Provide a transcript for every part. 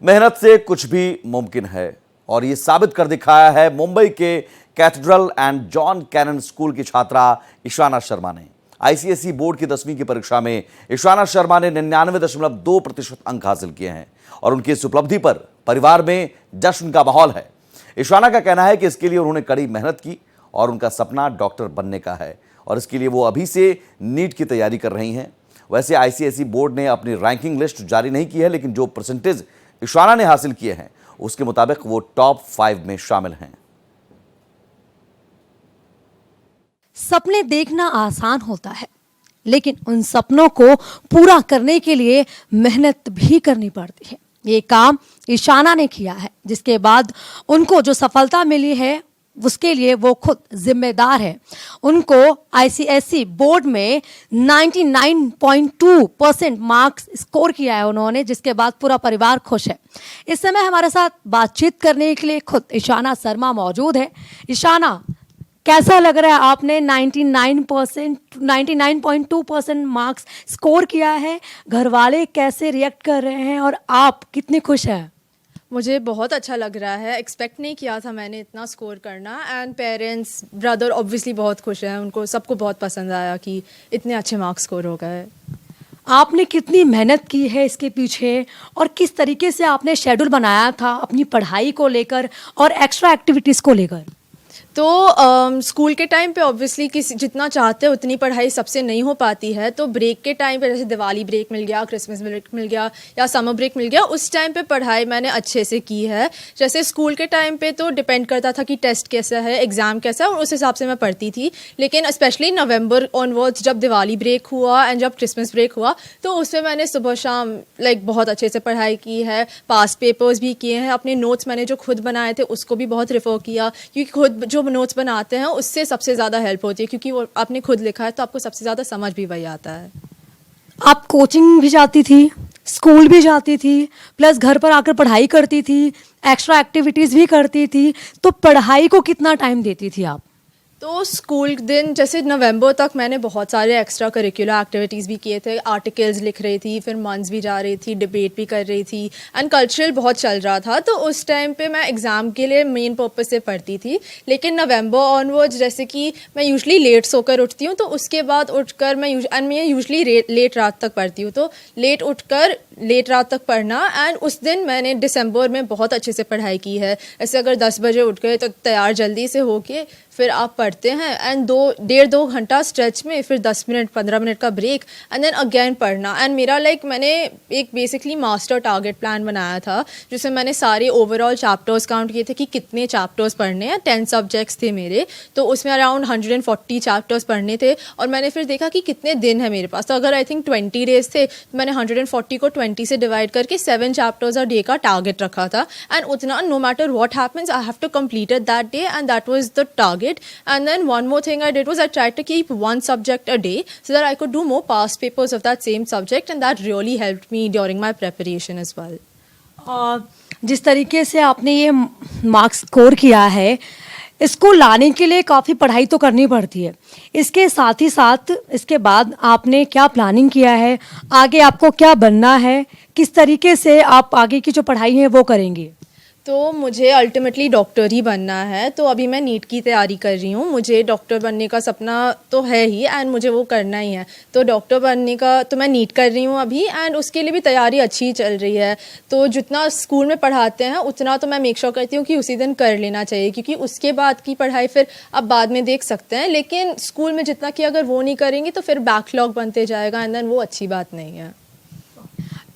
मेहनत से कुछ भी मुमकिन है और ये साबित कर दिखाया है मुंबई के cathedral and John Connon school की छात्रा ईशाना शर्मा ने। आईसीएसई बोर्ड की 10वीं की परीक्षा में ईशाना शर्मा ने 99.2% अंक हासिल किए हैं और उनकी इस उपलब्धि पर परिवार में जश्न का माहौल है। ईशाना का कहना है कि इसके लिए उन्होंने कड़ी मेहनत की और उनका सपना डॉक्टर बनने का है और इसके लिए वो अभी से नीट की तैयारी कर रही हैं। वैसे आईसीएसई बोर्ड ने अपनी रैंकिंग लिस्ट जारी नहीं की है, लेकिन जो परसेंटेज ईशाना ने हासिल किए हैं उसके मुताबिक वो टॉप 5 में शामिल हैं। सपने देखना आसान होता है, लेकिन उन सपनों को पूरा करने के लिए मेहनत भी करनी पड़ती है। ये काम ईशाना ने किया है, जिसके बाद उनको जो सफलता मिली है उसके लिए वो खुद जिम्मेदार है। उनको आईसीएसई बोर्ड में 99.2% मार्क्स स्कोर किया है उन्होंने, जिसके बाद पूरा परिवार खुश है। इस समय हमारे साथ बातचीत करने के लिए खुद ईशाना शर्मा मौजूद है। ईशाना, कैसा लग रहा है? आपने 99.2% मार्क्स स्कोर किया है, घर वाले कैसे रिएक्ट कर रहे हैं और आप कितनी खुश हैं? मुझे बहुत अच्छा लग रहा है। एक्सपेक्ट नहीं किया था मैंने इतना स्कोर करना। एंड पेरेंट्स, ब्रदर ऑब्वियसली बहुत खुश हैं। उनको सबको बहुत पसंद आया कि इतने अच्छे मार्क्स स्कोर हो गए। आपने कितनी मेहनत की है इसके पीछे और किस तरीके से आपने शेड्यूल बनाया था अपनी पढ़ाई को लेकर और एक्स्ट्रा एक्टिविटीज़ को लेकर? तो स्कूल के टाइम पे ऑब्वियसली किसी जितना चाहते हैं उतनी पढ़ाई सबसे नहीं हो पाती है। तो ब्रेक के टाइम पे, जैसे दिवाली ब्रेक मिल गया, क्रिसमस ब्रेक मिल गया या समर ब्रेक मिल गया, उस टाइम पे पढ़ाई मैंने अच्छे से की है। जैसे स्कूल के टाइम पे तो डिपेंड करता था कि टेस्ट कैसा है, एग्ज़ाम कैसा है, और उस हिसाब से मैं पढ़ती थी। लेकिन स्पेशली नवंबर ऑनवर्ड्स जब दिवाली ब्रेक हुआ एंड जब क्रिसमस ब्रेक हुआ, तो उसमें मैंने सुबह शाम बहुत अच्छे से पढ़ाई की है। पास्ट पेपर्स भी किए हैं। अपने नोट्स मैंने जो खुद बनाए थे उसको भी बहुत रेफर किया, क्योंकि खुद जो नोट्स बनाते हैं उससे सबसे ज़्यादा हेल्प होती है, क्योंकि वो आपने खुद लिखा है तो आपको सबसे ज़्यादा समझ भी वही आता है। आप कोचिंग भी जाती थी, स्कूल भी जाती थी, प्लस घर पर आकर पढ़ाई करती थी, एक्स्ट्रा एक्टिविटीज़ भी करती थी, तो पढ़ाई को कितना टाइम देती थी आप? तो स्कूल दिन जैसे नवंबर तक मैंने बहुत सारे एक्स्ट्रा करिकुलर एक्टिविटीज़ भी किए थे। आर्टिकल्स लिख रही थी, फिर मंथ्स भी जा रही थी, डिबेट भी कर रही थी, एंड कल्चरल बहुत चल रहा था। तो उस टाइम पे मैं एग्ज़ाम के लिए मेन पर्पस से पढ़ती थी। लेकिन नवंबर ऑनवर्ड्स, जैसे कि मैं यूजुअली लेट सोकर उठती हूँ, तो उसके बाद उठकर मैं यूजुअली लेट रात तक पढ़ती हूँ। तो लेट उठकर लेट रात तक पढ़ना। एंड उस दिन मैंने दिसंबर में बहुत अच्छे से पढ़ाई की है। ऐसे अगर 10 बजे उठ गए तो तैयार जल्दी से होके फिर आप पढ़ते हैं, एंड 1.5-2 घंटा स्ट्रेच में, फिर 10 मिनट 15 मिनट का ब्रेक, एंड देन अगेन पढ़ना। एंड मेरा मैंने एक बेसिकली मास्टर टारगेट प्लान बनाया था, जिसमें मैंने सारे ओवरऑल चैप्टर्स काउंट किए थे कि कितने चैप्टर्स पढ़ने हैं। 10 सब्जेक्ट्स थे मेरे, तो उसमें अराउंड 140 चैप्टर्स पढ़ने थे। और मैंने फिर देखा कि कितने दिन है मेरे पास। तो अगर आई थिंक 20 डेज थे, तो मैंने 140 को 20 से डिवाइड करके 7 चैप्टर्स अ डे का टारगेट रखा था। एंड उतना, no matter what happens, I have to complete it that day, and that was the target. And then one more thing I did was I tried to keep one subject a day so that I could do more past papers of that same subject, and that really helped me during my preparation as well. जिस तरीके से आपने ये marks score किया है, इसको लाने के लिए काफ़ी पढ़ाई तो करनी पड़ती है। इसके साथ ही साथ इसके बाद आपने क्या प्लानिंग किया है? आगे आपको क्या बनना है? किस तरीके से आप आगे की जो पढ़ाई है वो करेंगे? तो मुझे अल्टीमेटली डॉक्टर ही बनना है। तो अभी मैं नीट की तैयारी कर रही हूँ। मुझे डॉक्टर बनने का सपना तो है ही, एंड मुझे वो करना ही है। तो डॉक्टर बनने का तो मैं नीट कर रही हूँ अभी, एंड उसके लिए भी तैयारी अच्छी चल रही है। तो जितना स्कूल में पढ़ाते हैं उतना तो मैं मेक श्योर करती हूँ कि उसी दिन कर लेना चाहिए, क्योंकि उसके बाद की पढ़ाई फिर आप बाद में देख सकते हैं। लेकिन स्कूल में जितना कि अगर वो नहीं करेंगे तो फिर बैकलॉग बनते जाएगा, एंड देन वो अच्छी बात नहीं है।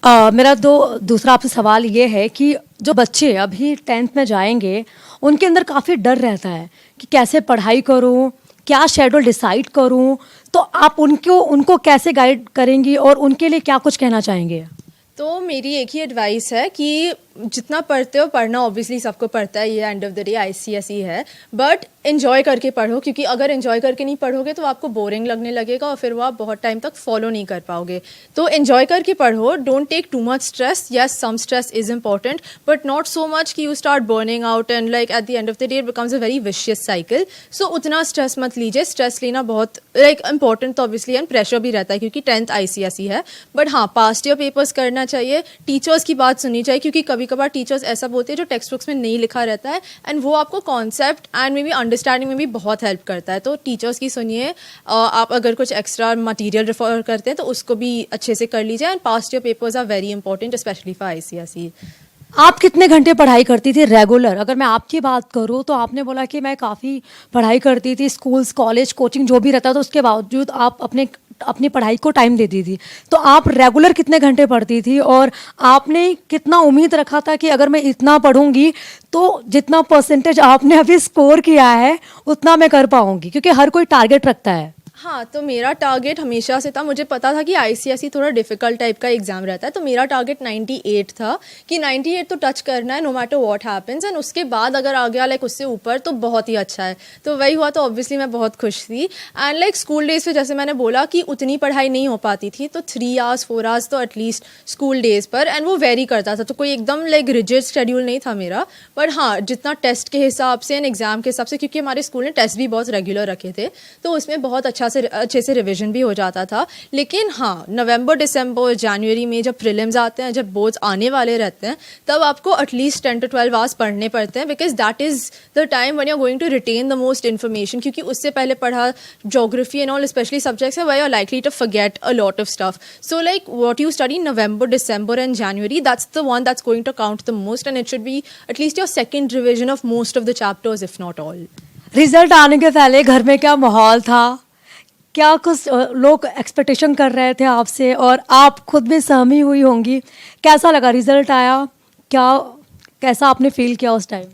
मेरा दूसरा आपसे सवाल ये है कि जो बच्चे अभी 10th में जाएंगे, उनके अंदर काफ़ी डर रहता है कि कैसे पढ़ाई करूं, क्या शेड्यूल डिसाइड करूं, तो आप उनको कैसे गाइड करेंगी और उनके लिए क्या कुछ कहना चाहेंगे? तो मेरी एक ही एडवाइस है कि जितना पढ़ते हो, पढ़ना ऑब्वियसली सबको पढ़ता है, ये and of the day ICSE है, बट एंजॉय करके पढ़ो, क्योंकि अगर एंजॉय करके नहीं पढ़ोगे तो आपको बोरिंग लगने लगेगा और फिर वो आप बहुत टाइम तक फॉलो नहीं कर पाओगे. तो एंजॉय करके पढ़ो, don't take too much stress. Yes, some stress is important but not so much कि you start burning out and like at the end of the day it becomes a very vicious cycle. So उतना stress मत लीजिए. Stress लेना बहुत like important तो obviously and pressure भी रहता है क्योंकि 10th ICSE है. बट हाँ, पास्ट ईयर पेपर्स करना चाहिए, टीचर्स की बात सुननी चाहिए, क्योंकि कभी कभार टीचर्स ऐसा बोलते हैं जो टेक्स्ट बुक्स में नहीं लिखा रहता है एंड वो आपको concept and may be understanding में भी बहुत हेल्प करता है. तो टीचर्स की सुनिए. आप अगर कुछ एक्स्ट्रा मटेरियल रेफर करते हैं तो उसको भी अच्छे से कर लीजिए. And past year papers are very important specially for ICSE. आप कितने घंटे पढ़ाई करती थी रेगुलर? अगर मैं आपकी बात करूं तो आपने बोला कि मैं काफ़ी पढ़ाई करती थी, स्कूल्स, कॉलेज, कोचिंग जो भी रहता था उसके बावजूद आप अपनी पढ़ाई को टाइम देती थी. तो आप रेगुलर कितने घंटे पढ़ती थी और आपने कितना उम्मीद रखा था कि अगर मैं इतना पढ़ूंगी तो जितना परसेंटेज आपने अभी स्कोर किया है उतना मैं कर पाऊंगी? क्योंकि हर कोई टारगेट रखता है. हाँ, तो मेरा टारगेट हमेशा से था, मुझे पता था कि ICSE थोड़ा डिफ़िकल्ट टाइप का एग्ज़ाम रहता है, तो मेरा टारगेट 98 था कि 98 तो टच करना है no matter what happens. And उसके बाद अगर आ गया लाइक उससे ऊपर तो बहुत ही अच्छा है. तो वही हुआ, तो ऑब्वियसली मैं बहुत खुश थी. एंड लाइक स्कूल डेज़ पे जैसे मैंने बोला कि उतनी पढ़ाई नहीं हो पाती थी, तो 3 आवर्स 4 आवर्स तो एटलीस्ट स्कूल डेज़ पर. एंड वो वेरी करता था, तो कोई एकदम लाइक रिजिड शेड्यूल नहीं था मेरा. पर हाँ, जितना टेस्ट के हिसाब से एंड एग्ज़ाम के हिसाब से, क्योंकि हमारे स्कूल ने टेस्ट भी बहुत रेगुलर रखे थे, तो उसमें बहुत अच्छे से रिवीजन भी हो जाता था. लेकिन हाँ, नवंबर, दिसंबर, जनवरी में जब प्रीलिम्स आते हैं, जब बोर्ड्स आने वाले रहते हैं, तब आपको एटलीस्ट 10 to 12 आवर्स पढ़ने पड़ते हैं, because that is the time when you are going to retain the most information. क्योंकि उससे पहले पढ़ा geography and all specially subjects है, they are likely to forget a lot of stuff. So like what you study November, December and January, that's the one that's going to count the most and it should be at least your second revision of most of the chapters if not all. Result आने के पहले घर में क्या माहौल था? क्या कुछ लोग एक्सपेक्टेशन कर रहे थे आपसे और आप खुद भी सहमी हुई होंगी? कैसा लगा रिजल्ट आया? कैसा आपने फील किया उस टाइम?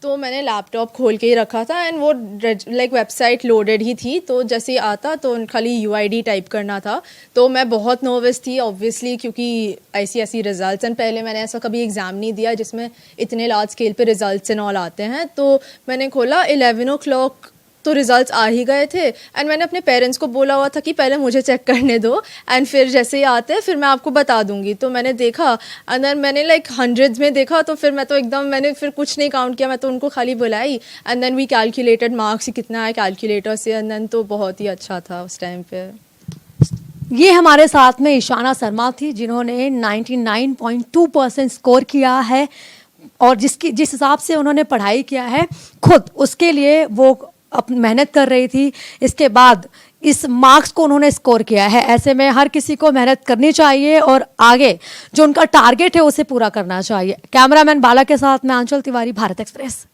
तो मैंने लैपटॉप खोल के ही रखा था एंड वो लाइक वेबसाइट लोडेड ही थी, तो जैसे ही आता तो खाली UID टाइप करना था. तो मैं बहुत नर्वस थी ऑब्वियसली, क्योंकि ICSE रिजल्ट्स एंड पहले मैंने ऐसा कभी एग्ज़ाम नहीं दिया जिसमें इतने लार्ज स्केल पे रिजल्ट्स एंड ऑल आते हैं. तो मैंने खोला 11 o'clock, तो रिजल्ट्स आ ही गए थे. एंड मैंने अपने पेरेंट्स को बोला हुआ था कि पहले मुझे चेक करने दो एंड फिर जैसे ही आते हैं फिर मैं आपको बता दूंगी. तो मैंने देखा एंड देन मैंने लाइक हंड्रेड्स में देखा, तो फिर मैं तो एकदम, मैंने फिर कुछ नहीं काउंट किया, मैं तो उनको खाली बुलाई and then we calculated marks कितना है कैलकुलेटर से. एंड देन तो बहुत ही अच्छा था उस टाइम पे. ये हमारे साथ में ईशाना शर्मा थी जिन्होंने 99.2% स्कोर किया है और जिस हिसाब से उन्होंने पढ़ाई किया है खुद, उसके लिए वो मेहनत कर रही थी. इसके बाद इस मार्क्स को उन्होंने स्कोर किया है. ऐसे में हर किसी को मेहनत करनी चाहिए और आगे जो उनका टारगेट है उसे पूरा करना चाहिए. कैमरामैन बाला के साथ मैं आंचल तिवारी, भारत एक्सप्रेस.